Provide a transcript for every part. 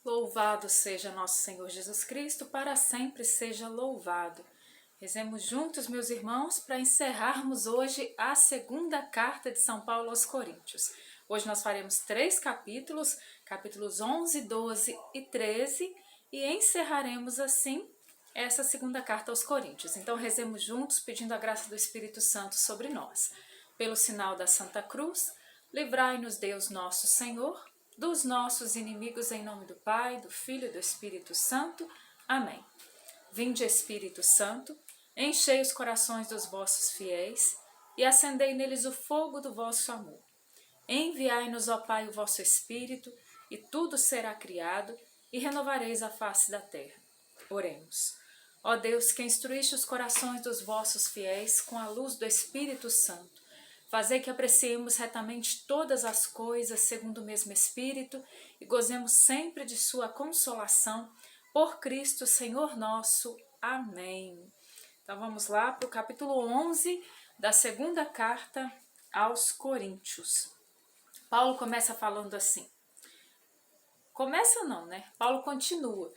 Louvado seja nosso Senhor Jesus Cristo, para sempre seja louvado. Rezemos juntos, meus irmãos, para encerrarmos hoje a segunda carta de São Paulo aos Coríntios. Hoje nós faremos 3 capítulos, capítulos 11, 12 e 13, e encerraremos assim essa segunda carta aos Coríntios. Então rezemos juntos, pedindo a graça do Espírito Santo sobre nós. Pelo sinal da Santa Cruz, livrai-nos Deus nosso Senhor dos nossos inimigos, em nome do Pai, do Filho e do Espírito Santo. Amém. Vinde, Espírito Santo, enchei os corações dos vossos fiéis e acendei neles o fogo do vosso amor. Enviai-nos, ó Pai, o vosso Espírito, e tudo será criado, e renovareis a face da terra. Oremos. Ó Deus, que instruíste os corações dos vossos fiéis com a luz do Espírito Santo, fazei que apreciemos retamente todas as coisas segundo o mesmo Espírito e gozemos sempre de sua consolação, por Cristo Senhor nosso. Amém. Então vamos lá para o capítulo 11 da segunda carta aos Coríntios. Paulo começa falando assim. Começa não, né? Paulo continua,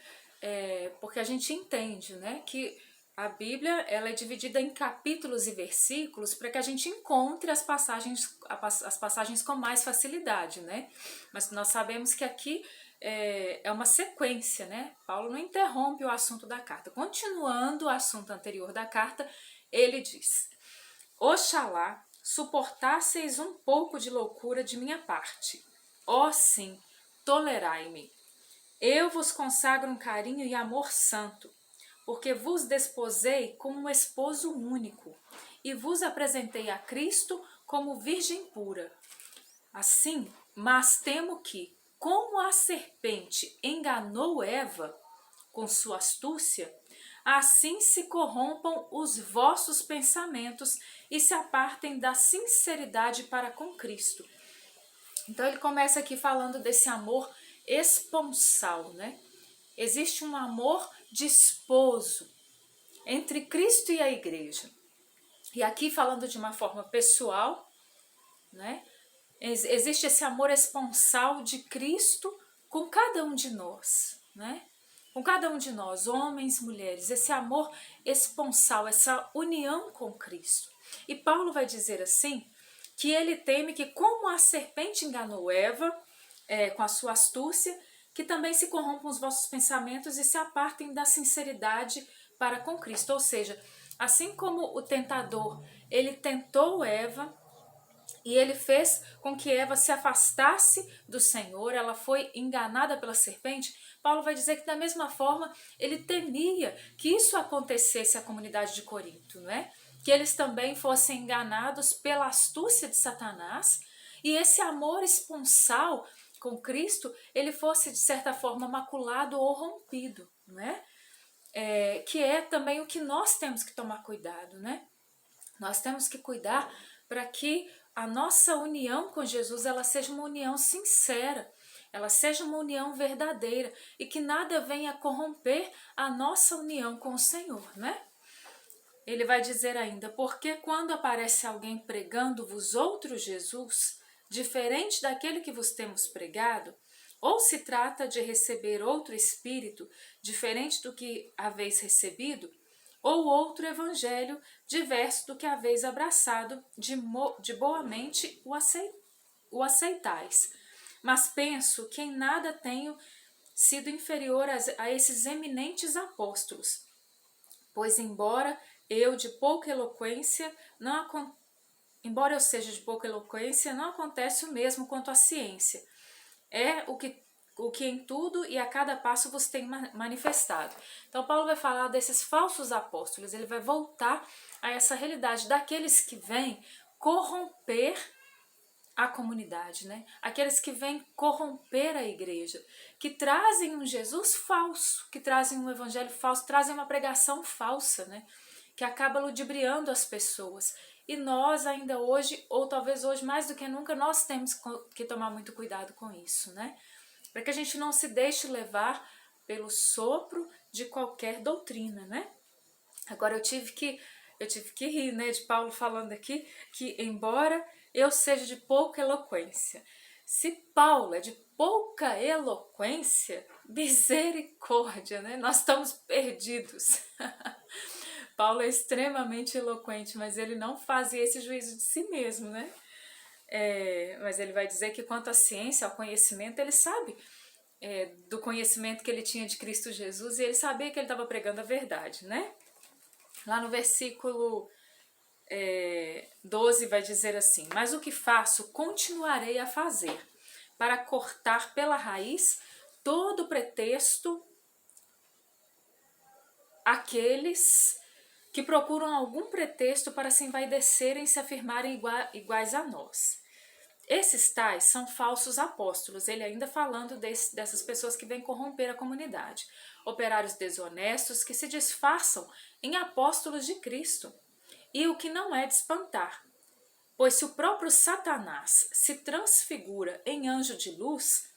porque a gente entende, né, que a Bíblia ela é dividida em capítulos e versículos para que a gente encontre as passagens com mais facilidade, né? Mas nós sabemos que aqui é uma sequência, né? Paulo não interrompe o assunto da carta. Continuando o assunto anterior da carta, ele diz: Oxalá suportasseis um pouco de loucura de minha parte. Ó sim, tolerai-me. Eu vos consagro um carinho e amor santo, porque vos desposei como um esposo único, e vos apresentei a Cristo como virgem pura. Assim, mas temo que, como a serpente enganou Eva com sua astúcia, assim se corrompam os vossos pensamentos e se apartem da sinceridade para com Cristo. Então ele começa aqui falando desse amor esponsal, né? Existe um amor de esposo entre Cristo e a igreja. E aqui falando de uma forma pessoal, né? Existe esse amor esponsal de Cristo com cada um de nós, né? Com cada um de nós, homens, mulheres, esse amor esponsal, essa união com Cristo. E Paulo vai dizer assim, que ele teme que como a serpente enganou Eva com a sua astúcia, que também se corrompam os vossos pensamentos e se apartem da sinceridade para com Cristo. Ou seja, assim como o tentador, ele tentou Eva, e ele fez com que Eva se afastasse do Senhor, ela foi enganada pela serpente. Paulo vai dizer que da mesma forma ele temia que isso acontecesse à comunidade de Corinto, não é? Que eles também fossem enganados pela astúcia de Satanás e esse amor esponsal com Cristo, ele fosse de certa forma maculado ou rompido, não é? Que é também o que nós temos que tomar cuidado, né? Nós temos que cuidar para que a nossa união com Jesus ela seja uma união sincera, ela seja uma união verdadeira e que nada venha corromper a nossa união com o Senhor, né? Ele vai dizer ainda, porque quando aparece alguém pregando-vos outro Jesus, diferente daquele que vos temos pregado, ou se trata de receber outro Espírito, diferente do que haveis recebido, ou outro evangelho diverso do que haveis abraçado, de boa mente o aceitais. Mas penso que em nada tenho sido inferior a esses eminentes apóstolos, pois embora eu seja de pouca eloquência, não acontece o mesmo quanto a ciência. É o que em tudo e a cada passo você tem manifestado. Então Paulo vai falar desses falsos apóstolos, ele vai voltar a essa realidade daqueles que vêm corromper a comunidade, né? Aqueles que vêm corromper a igreja, que trazem um Jesus falso, que trazem um evangelho falso, trazem uma pregação falsa, né? Que acaba ludibriando as pessoas. E nós ainda hoje, ou talvez hoje mais do que nunca, nós temos que tomar muito cuidado com isso, né? Para que a gente não se deixe levar pelo sopro de qualquer doutrina, né? Agora eu tive que rir, né, de Paulo falando aqui que embora eu seja de pouca eloquência, Se Paulo é de pouca eloquência, misericórdia, né? Nós estamos perdidos. Paulo é extremamente eloquente, mas ele não fazia esse juízo de si mesmo, né? Mas ele vai dizer que quanto à ciência, ao conhecimento, ele sabe do conhecimento que ele tinha de Cristo Jesus, e ele sabia que ele estava pregando a verdade, né? Lá no versículo 12 vai dizer assim: mas o que faço, continuarei a fazer, para cortar pela raiz todo pretexto aqueles que procuram algum pretexto para se envaidecerem e se afirmarem iguais a nós. Esses tais são falsos apóstolos, ele ainda falando dessas pessoas que vêm corromper a comunidade. Operários desonestos que se disfarçam em apóstolos de Cristo. E o que não é de espantar, pois se o próprio Satanás se transfigura em anjo de luz,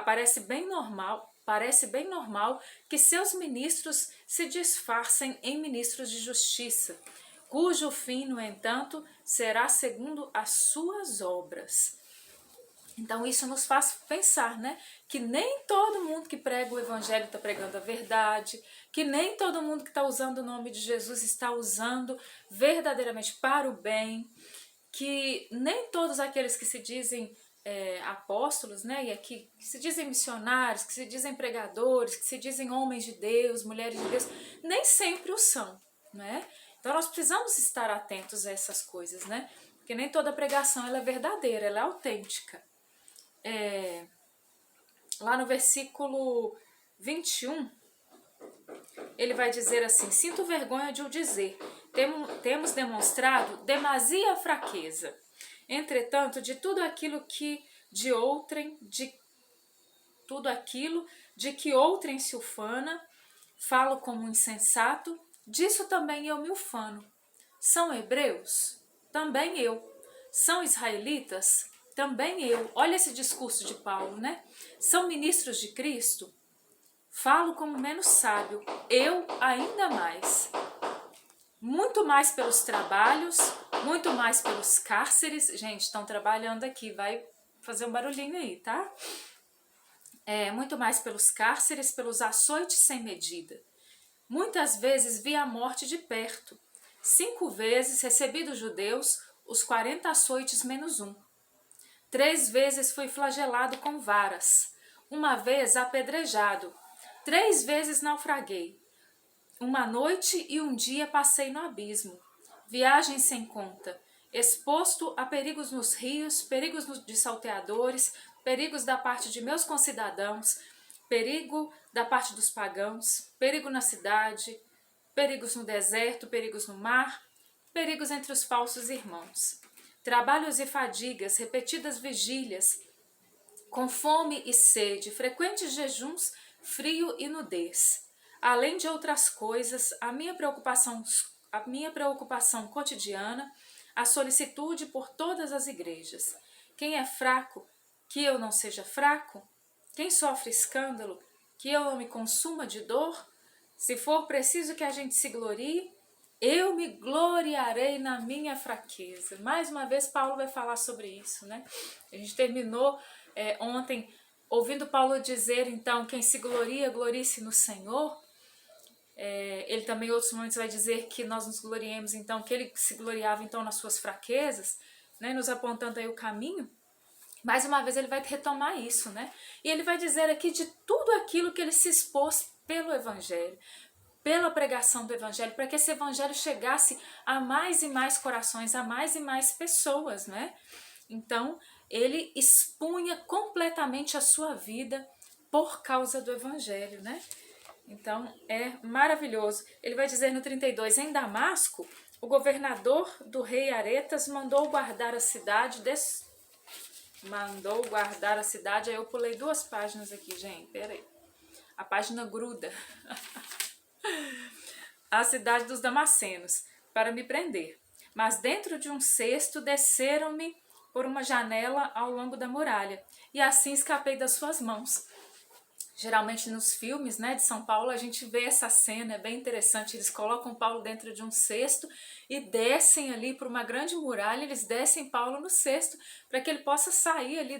parece bem normal que seus ministros se disfarcem em ministros de justiça, cujo fim, no entanto, será segundo as suas obras. Então isso nos faz pensar, né, que nem todo mundo que prega o evangelho está pregando a verdade, que nem todo mundo que está usando o nome de Jesus está usando verdadeiramente para o bem, que nem todos aqueles que se dizem apóstolos, né, e aqui que se dizem missionários, que se dizem pregadores, que se dizem homens de Deus, mulheres de Deus, nem sempre o são, né? Então nós precisamos estar atentos a essas coisas, né? Porque nem toda pregação ela é verdadeira, ela é autêntica. Lá no versículo 21, ele vai dizer assim: sinto vergonha de o dizer, temos demonstrado demasia fraqueza. Entretanto, de tudo aquilo de que outrem se ufana, falo como insensato, disso também eu me ufano. São hebreus? Também eu. São israelitas? Também eu. Olha esse discurso de Paulo, né? São ministros de Cristo? Falo como menos sábio, eu ainda mais. Muito mais pelos trabalhos, muito mais pelos cárceres. Gente, estão trabalhando aqui, vai fazer um barulhinho aí, tá? Muito mais pelos cárceres, pelos açoites sem medida. Muitas vezes vi a morte de perto. 5 vezes recebi dos judeus os 40 açoites menos 1. 3 vezes fui flagelado com varas. 1 vez apedrejado. 3 vezes naufraguei. 1 noite e 1 dia passei no abismo. Viagem sem conta. Exposto a perigos nos rios, perigos de salteadores, perigos da parte de meus concidadãos, perigo da parte dos pagãos, perigo na cidade, perigos no deserto, perigos no mar, perigos entre os falsos irmãos. Trabalhos e fadigas, repetidas vigílias, com fome e sede, frequentes jejuns, frio e nudez. Além de outras coisas, a minha preocupação cotidiana, a solicitude por todas as igrejas. Quem é fraco, que eu não seja fraco? Quem sofre escândalo, que eu não me consuma de dor? Se for preciso que a gente se glorie, eu me gloriarei na minha fraqueza. Mais uma vez Paulo vai falar sobre isso, né? A gente terminou ontem ouvindo Paulo dizer, então, quem se gloria, glorie-se no Senhor. Ele também em outros momentos vai dizer que nós nos gloriemos, então, que ele se gloriava então nas suas fraquezas, né, nos apontando aí o caminho. Mais uma vez ele vai retomar isso, né? E ele vai dizer aqui de tudo aquilo que ele se expôs pelo Evangelho, pela pregação do Evangelho, para que esse Evangelho chegasse a mais e mais corações, a mais e mais pessoas, né? Então, ele expunha completamente a sua vida por causa do Evangelho, né? Então, é maravilhoso. Ele vai dizer no 32, em Damasco, o governador do rei Aretas mandou guardar a cidade, aí eu pulei 2 páginas aqui, gente, peraí. A página gruda. A cidade dos Damascenos, para me prender. Mas dentro de um cesto desceram-me por uma janela ao longo da muralha, e assim escapei das suas mãos. Geralmente nos filmes, né, de São Paulo a gente vê essa cena, é bem interessante, eles colocam Paulo dentro de um cesto e descem ali por uma grande muralha, eles descem Paulo no cesto para que ele possa sair ali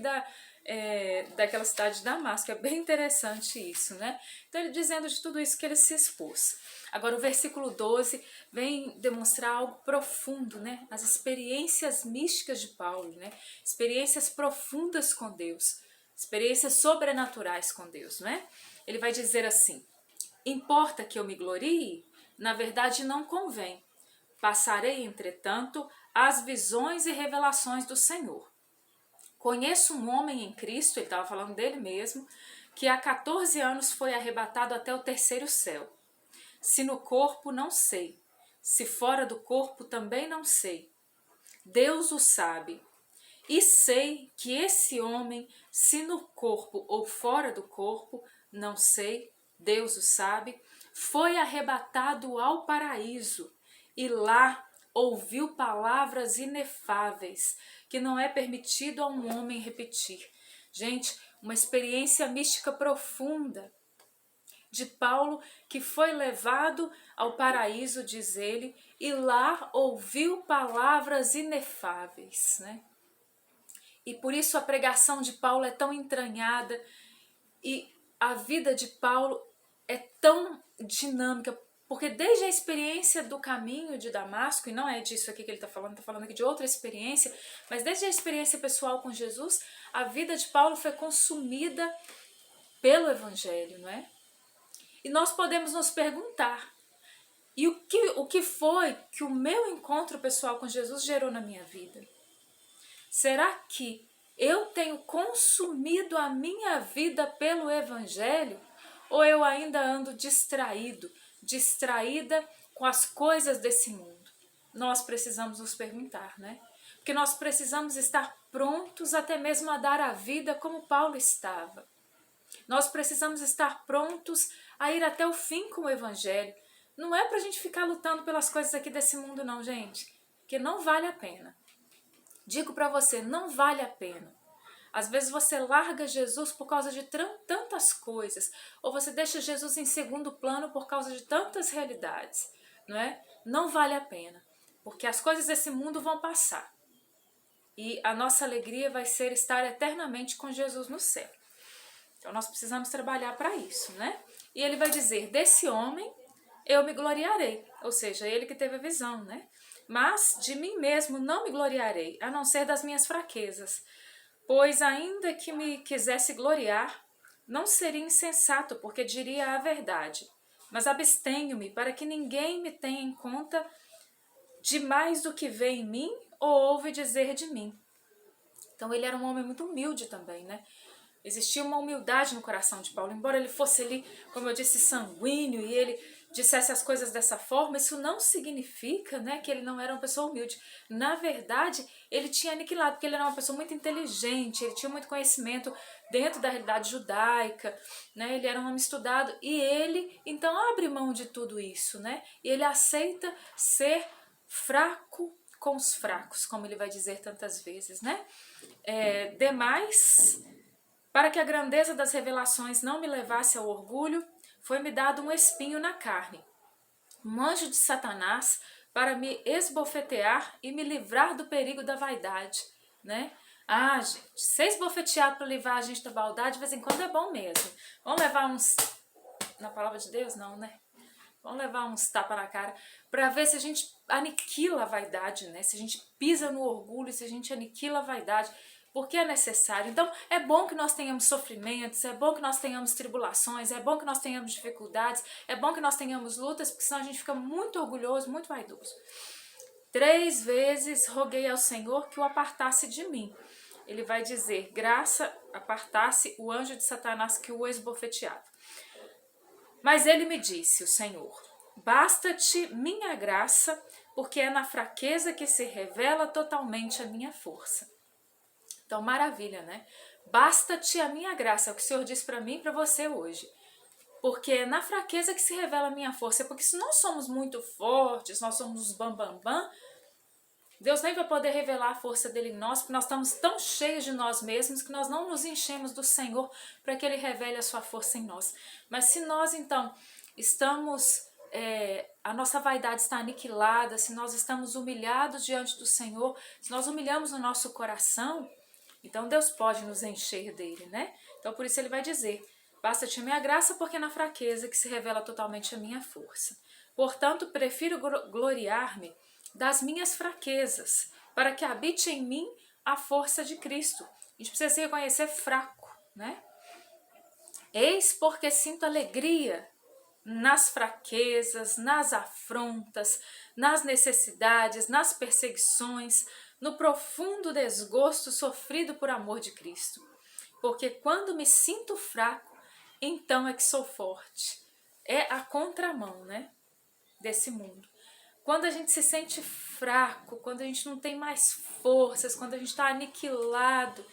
daquela cidade de Damasco. É bem interessante isso, né? Então ele dizendo de tudo isso que ele se expôs. Agora o versículo 12 vem demonstrar algo profundo, né? As experiências místicas de Paulo, né? Experiências profundas com Deus, experiências sobrenaturais com Deus, né? Ele vai dizer assim: importa que eu me glorie? Na verdade não convém. Passarei, entretanto, as visões e revelações do Senhor. Conheço um homem em Cristo, ele estava falando dele mesmo, que há 14 anos foi arrebatado até o terceiro céu. Se no corpo, não sei. Se fora do corpo, também não sei. Deus o sabe. E sei que esse homem, se no corpo ou fora do corpo, não sei, Deus o sabe, foi arrebatado ao paraíso e lá ouviu palavras inefáveis que não é permitido a um homem repetir. Gente, uma experiência mística profunda de Paulo, que foi levado ao paraíso, diz ele, e lá ouviu palavras inefáveis, né? E por isso a pregação de Paulo é tão entranhada e a vida de Paulo é tão dinâmica, porque desde a experiência do caminho de Damasco, e não é disso aqui que ele está falando aqui de outra experiência, mas desde a experiência pessoal com Jesus, a vida de Paulo foi consumida pelo Evangelho, não é? E nós podemos nos perguntar, e o que foi que o meu encontro pessoal com Jesus gerou na minha vida? Será que eu tenho consumido a minha vida pelo Evangelho? Ou eu ainda ando distraída com as coisas desse mundo? Nós precisamos nos perguntar, né? Porque nós precisamos estar prontos até mesmo a dar a vida como Paulo estava. Nós precisamos estar prontos a ir até o fim com o Evangelho. Não é pra gente ficar lutando pelas coisas aqui desse mundo não, gente. Porque não vale a pena. Digo para você, não vale a pena. Às vezes você larga Jesus por causa de tantas coisas, ou você deixa Jesus em segundo plano por causa de tantas realidades, não é? Não vale a pena, porque as coisas desse mundo vão passar. E a nossa alegria vai ser estar eternamente com Jesus no céu. Então nós precisamos trabalhar para isso, né? E ele vai dizer, desse homem eu me gloriarei, ou seja, ele que teve a visão, né? Mas de mim mesmo não me gloriarei, a não ser das minhas fraquezas. Pois ainda que me quisesse gloriar, não seria insensato, porque diria a verdade. Mas abstenho-me para que ninguém me tenha em conta de mais do que vê em mim ou ouve dizer de mim. Então ele era um homem muito humilde também, né? Existia uma humildade no coração de Paulo, embora ele fosse ali, como eu disse, sanguíneo e ele dissesse as coisas dessa forma, isso não significa, né, que ele não era uma pessoa humilde. Na verdade, ele tinha aniquilado, porque ele era uma pessoa muito inteligente, ele tinha muito conhecimento dentro da realidade judaica, né, ele era um homem estudado e ele, então, abre mão de tudo isso, né, e ele aceita ser fraco com os fracos, como ele vai dizer tantas vezes, né. Demais, para que a grandeza das revelações não me levasse ao orgulho, foi-me dado um espinho na carne, um anjo de Satanás para me esbofetear e me livrar do perigo da vaidade, né? Ah, gente, ser esbofeteado para livrar a gente da maldade de vez em quando é bom mesmo. Vamos levar uns... Na palavra de Deus, não, né? Vamos levar uns tapas na cara para ver se a gente aniquila a vaidade, né? Se a gente pisa no orgulho, se a gente aniquila a vaidade, porque é necessário. Então, é bom que nós tenhamos sofrimentos, é bom que nós tenhamos tribulações, é bom que nós tenhamos dificuldades, é bom que nós tenhamos lutas, porque senão a gente fica muito orgulhoso, muito vaidoso. 3 vezes roguei ao Senhor que o apartasse de mim. Ele vai dizer, graça, apartasse o anjo de Satanás que o esbofeteava. Mas ele me disse, o Senhor, basta-te minha graça, porque é na fraqueza que se revela totalmente a minha força. Então, maravilha, né? Basta-te a minha graça, é o que o Senhor diz para mim e para você hoje. Porque é na fraqueza que se revela a minha força. Porque se nós somos muito fortes, nós somos os bam. Deus nem vai poder revelar a força dele em nós, porque nós estamos tão cheios de nós mesmos que nós não nos enchemos do Senhor para que ele revele a sua força em nós. Mas se nós, então, estamos... a nossa vaidade está aniquilada, se nós estamos humilhados diante do Senhor, se nós humilhamos o nosso coração, Então Deus pode nos encher dele, né? Então por isso ele vai dizer: basta-te a minha graça, porque é na fraqueza que se revela totalmente a minha força. Portanto, prefiro gloriar-me das minhas fraquezas, para que habite em mim a força de Cristo. A gente precisa se reconhecer fraco, né? Eis porque sinto alegria nas fraquezas, nas afrontas, nas necessidades, nas perseguições, no profundo desgosto sofrido por amor de Cristo. Porque quando me sinto fraco, então é que sou forte. É a contramão, né, desse mundo. Quando a gente se sente fraco, quando a gente não tem mais forças, quando a gente está aniquilado,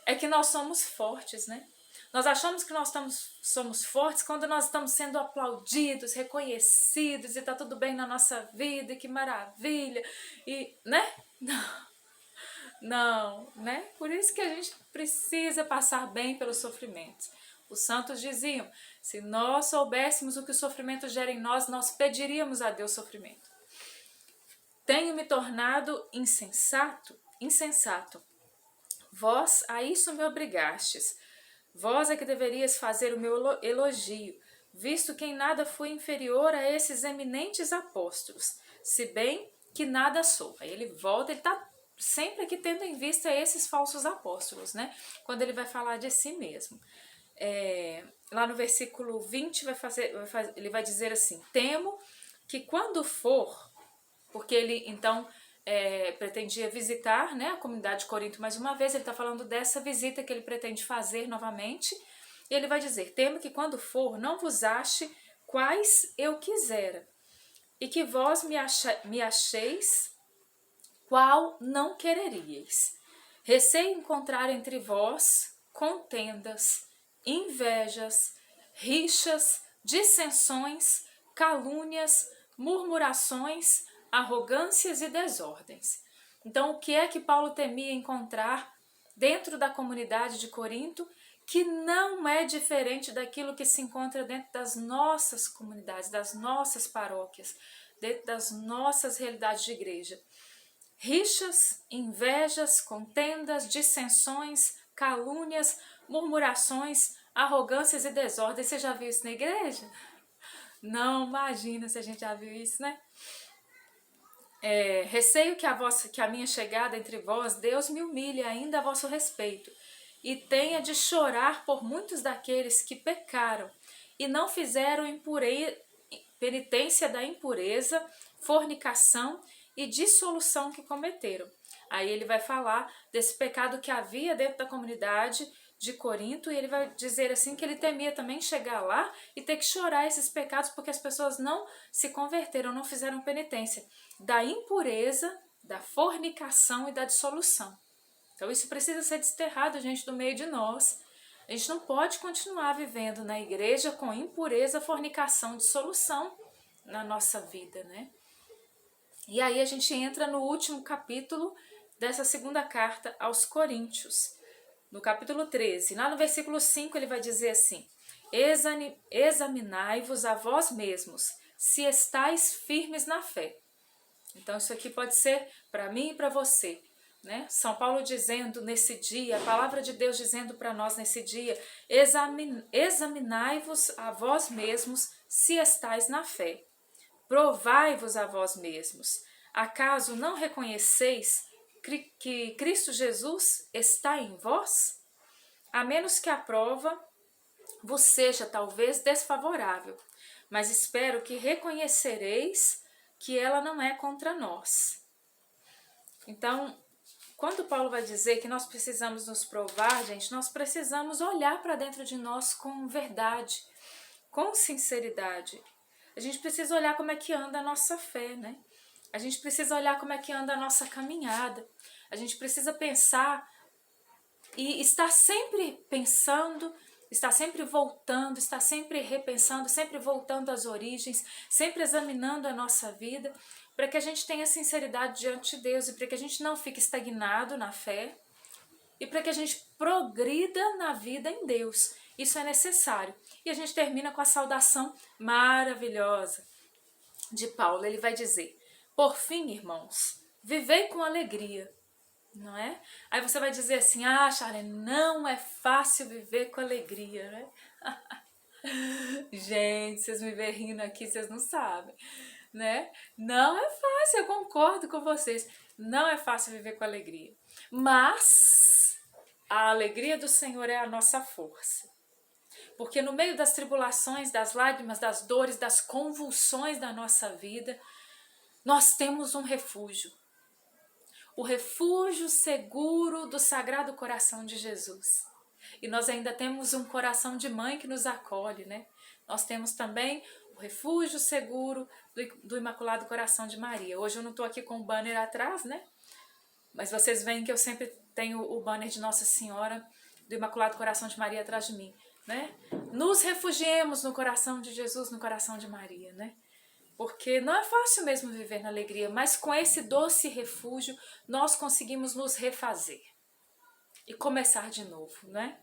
é que nós somos fortes, né? Nós achamos que nós somos fortes quando nós estamos sendo aplaudidos, reconhecidos, e tá tudo bem na nossa vida, e que maravilha, e, né? Não, né? Por isso que a gente precisa passar bem pelos sofrimentos. Os santos diziam: se nós soubéssemos o que o sofrimento gera em nós, nós pediríamos a Deus sofrimento. Tenho me tornado insensato. Vós a isso me obrigastes. Vós é que deverias fazer o meu elogio, visto que em nada fui inferior a esses eminentes apóstolos, se bem que nada sou. Aí ele volta, ele está sempre aqui tendo em vista esses falsos apóstolos, né? Quando ele vai falar de si mesmo. Lá no versículo 20 ele vai dizer assim: temo que quando for, porque ele então pretendia visitar, né, a comunidade de Corinto mais uma vez, ele está falando dessa visita que ele pretende fazer novamente, e ele vai dizer: temo que quando for não vos ache quais eu quisera, e que vós me acheis qual não quereríeis. Receio encontrar entre vós contendas, invejas, rixas, dissensões, calúnias, murmurações, arrogâncias e desordens. Então, o que é que Paulo temia encontrar dentro da comunidade de Corinto, que não é diferente daquilo que se encontra dentro das nossas comunidades, das nossas paróquias, dentro das nossas realidades de igreja? Rixas, invejas, contendas, dissensões, calúnias, murmurações, arrogâncias e desordens. Você já viu isso na igreja? Não, imagina se a gente já viu isso, né? Receio que a minha chegada entre vós, Deus me humilhe ainda a vosso respeito, e tenha de chorar por muitos daqueles que pecaram e não fizeram penitência da impureza, fornicação e dissolução que cometeram. Aí ele vai falar desse pecado que havia dentro da comunidade de Corinto, e ele vai dizer assim que ele temia também chegar lá e ter que chorar esses pecados porque as pessoas não se converteram, não fizeram penitência da impureza, da fornicação e da dissolução. Então isso precisa ser desterrado, gente, do meio de nós. A gente não pode continuar vivendo na igreja com impureza, fornicação, dissolução na nossa vida, né? E aí a gente entra no último capítulo dessa segunda carta aos Coríntios, no capítulo 13. Lá no versículo 5 ele vai dizer assim: examinai-vos a vós mesmos, se estáis firmes na fé. Então isso aqui pode ser para mim e para você, né? São Paulo dizendo nesse dia, a palavra de Deus dizendo para nós nesse dia: examinai-vos a vós mesmos, se estáis na fé. Provai-vos a vós mesmos. Acaso não reconheceis que Cristo Jesus está em vós? A menos que a prova vos seja talvez desfavorável, mas espero que reconhecereis que ela não é contra nós. Então, quando Paulo vai dizer que nós precisamos nos provar, gente, nós precisamos olhar para dentro de nós com verdade, com sinceridade. A gente precisa olhar como é que anda a nossa fé, né? A gente precisa olhar como é que anda a nossa caminhada. A gente precisa pensar e estar sempre pensando, estar sempre voltando, estar sempre repensando, sempre voltando às origens, sempre examinando a nossa vida, para que a gente tenha sinceridade diante de Deus e para que a gente não fique estagnado na fé e para que a gente progrida na vida em Deus. Isso é necessário. E a gente termina com a saudação maravilhosa de Paulo. Ele vai dizer: por fim, irmãos, vivei com alegria, não é? Aí você vai dizer assim, ah, Charlene, não é fácil viver com alegria, né? Gente, vocês me verem rindo aqui, vocês não sabem, né? Não é fácil, eu concordo com vocês. Não é fácil viver com alegria. Mas a alegria do Senhor é a nossa força. Porque no meio das tribulações, das lágrimas, das dores, das convulsões da nossa vida, nós temos um refúgio. O refúgio seguro do Sagrado Coração de Jesus. E nós ainda temos um coração de mãe que nos acolhe, né? Nós temos também o refúgio seguro do Imaculado Coração de Maria. Hoje eu não estou aqui com o banner atrás, né? Mas vocês veem que eu sempre tenho o banner de Nossa Senhora do Imaculado Coração de Maria atrás de mim, né? Nos refugiemos no coração de Jesus, no coração de Maria, né? Porque não é fácil mesmo viver na alegria, mas com esse doce refúgio nós conseguimos nos refazer e começar de novo, né?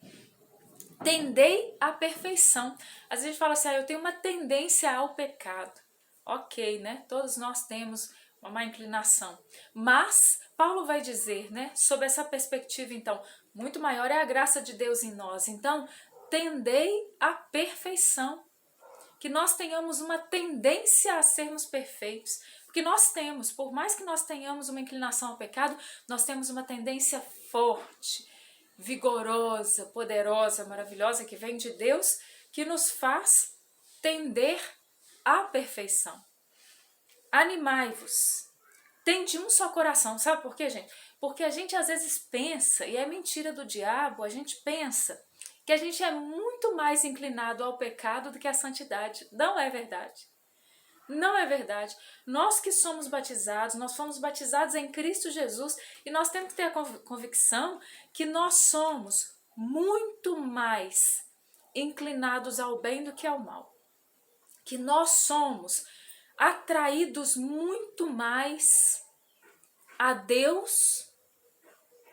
Tendei à perfeição. Às vezes a gente fala assim, eu tenho uma tendência ao pecado. Ok, né? Todos nós temos uma má inclinação. Mas Paulo vai dizer, né, sob essa perspectiva, então, muito maior é a graça de Deus em nós. Então, tendei à perfeição. Que nós tenhamos uma tendência a sermos perfeitos. Porque nós temos, por mais que nós tenhamos uma inclinação ao pecado, nós temos uma tendência forte, vigorosa, poderosa, maravilhosa, que vem de Deus, que nos faz tender à perfeição. Animai-vos. Tende um só coração. Sabe por quê, gente? Porque a gente às vezes pensa, e é mentira do diabo, a gente pensa que a gente é muito mais inclinado ao pecado do que à santidade. Não é verdade. Não é verdade. Nós que somos batizados, nós fomos batizados em Cristo Jesus e nós temos que ter a convicção que nós somos muito mais inclinados ao bem do que ao mal. Que nós somos atraídos muito mais a Deus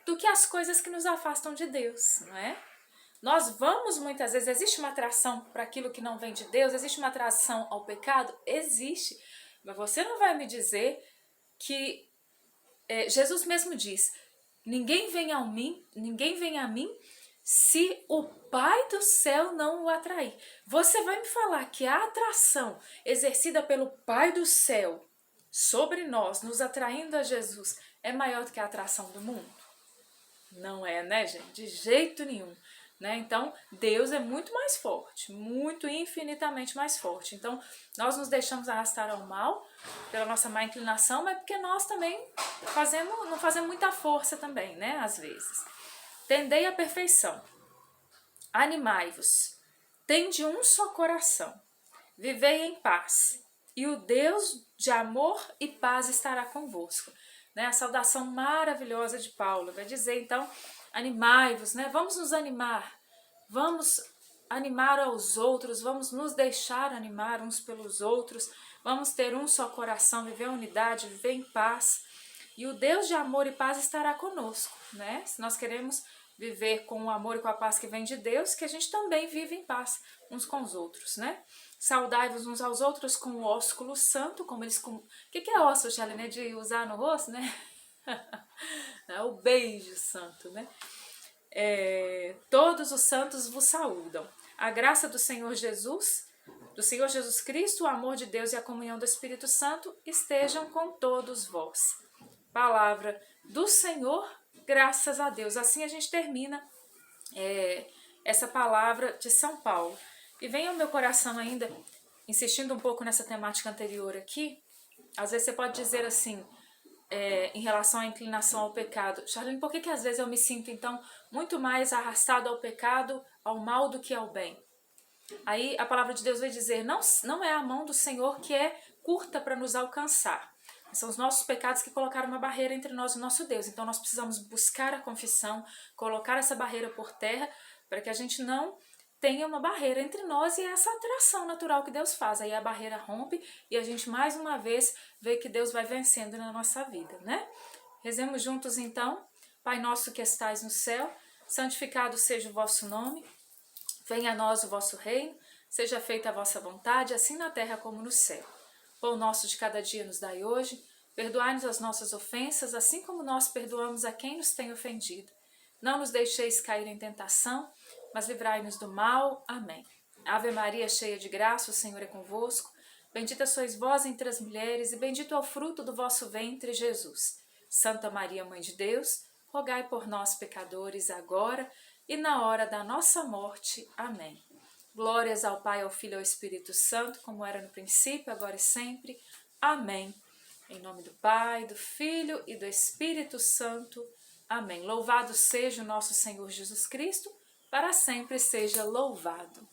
do que as coisas que nos afastam de Deus, não é? Nós vamos muitas vezes, existe uma atração para aquilo que não vem de Deus, existe uma atração ao pecado? Existe, mas você não vai me dizer que Jesus mesmo diz, ninguém vem a mim se o Pai do céu não o atrair. Você vai me falar que a atração exercida pelo Pai do céu sobre nós, nos atraindo a Jesus, é maior do que a atração do mundo? Não é, né, gente? De jeito nenhum. Né? Então, Deus é muito mais forte, muito infinitamente mais forte. Então, nós nos deixamos arrastar ao mal pela nossa má inclinação, mas porque nós também não fazemos muita força também, né? Às vezes. Tendei à perfeição. Animai-vos. Tende um só coração. Vivei em paz. E o Deus de amor e paz estará convosco. Né? A saudação maravilhosa de Paulo vai dizer, então, animai-vos, né? Vamos nos animar, vamos animar aos outros, vamos nos deixar animar uns pelos outros, vamos ter um só coração, viver em unidade, viver em paz. E o Deus de amor e paz estará conosco, né? Se nós queremos viver com o amor e com a paz que vem de Deus, que a gente também vive em paz uns com os outros, né? Saudai-vos uns aos outros com o ósculo santo, como eles... O que é ósculo, Charlene? É de usar no rosto, né? É o beijo santo, né? Todos os santos vos saúdam. A graça do Senhor Jesus Cristo, o amor de Deus e a comunhão do Espírito Santo estejam com todos vós. Palavra do Senhor, graças a Deus. Assim a gente termina essa palavra de São Paulo. E vem ao meu coração ainda, insistindo um pouco nessa temática anterior aqui, às vezes você pode dizer assim, em relação à inclinação ao pecado, Charlene, por que às vezes eu me sinto então muito mais arrastado ao pecado, ao mal do que ao bem? Aí a palavra de Deus vai dizer, não é a mão do Senhor que é curta para nos alcançar. São os nossos pecados que colocaram uma barreira entre nós e o nosso Deus. Então nós precisamos buscar a confissão, colocar essa barreira por terra, para que a gente não tenha uma barreira entre nós e essa atração natural que Deus faz. Aí a barreira rompe e a gente mais uma vez vê que Deus vai vencendo na nossa vida, né? Rezemos juntos então. Pai nosso que estais no céu, santificado seja o vosso nome. Venha a nós o vosso reino, seja feita a vossa vontade, assim na terra como no céu. Pão nosso de cada dia nos dai hoje, Perdoai-nos as nossas ofensas, assim como nós perdoamos a quem nos tem ofendido. Não nos deixeis cair em tentação, mas livrai-nos do mal. Amém. Ave Maria, cheia de graça, o Senhor é convosco. Bendita sois vós entre as mulheres, e bendito é o fruto do vosso ventre, Jesus. Santa Maria, Mãe de Deus, rogai por nós, pecadores, agora e na hora da nossa morte. Amém. Glórias ao Pai, ao Filho e ao Espírito Santo, como era no princípio, agora e sempre. Amém. Em nome do Pai, do Filho e do Espírito Santo. Amém. Louvado seja o nosso Senhor Jesus Cristo, para sempre seja louvado.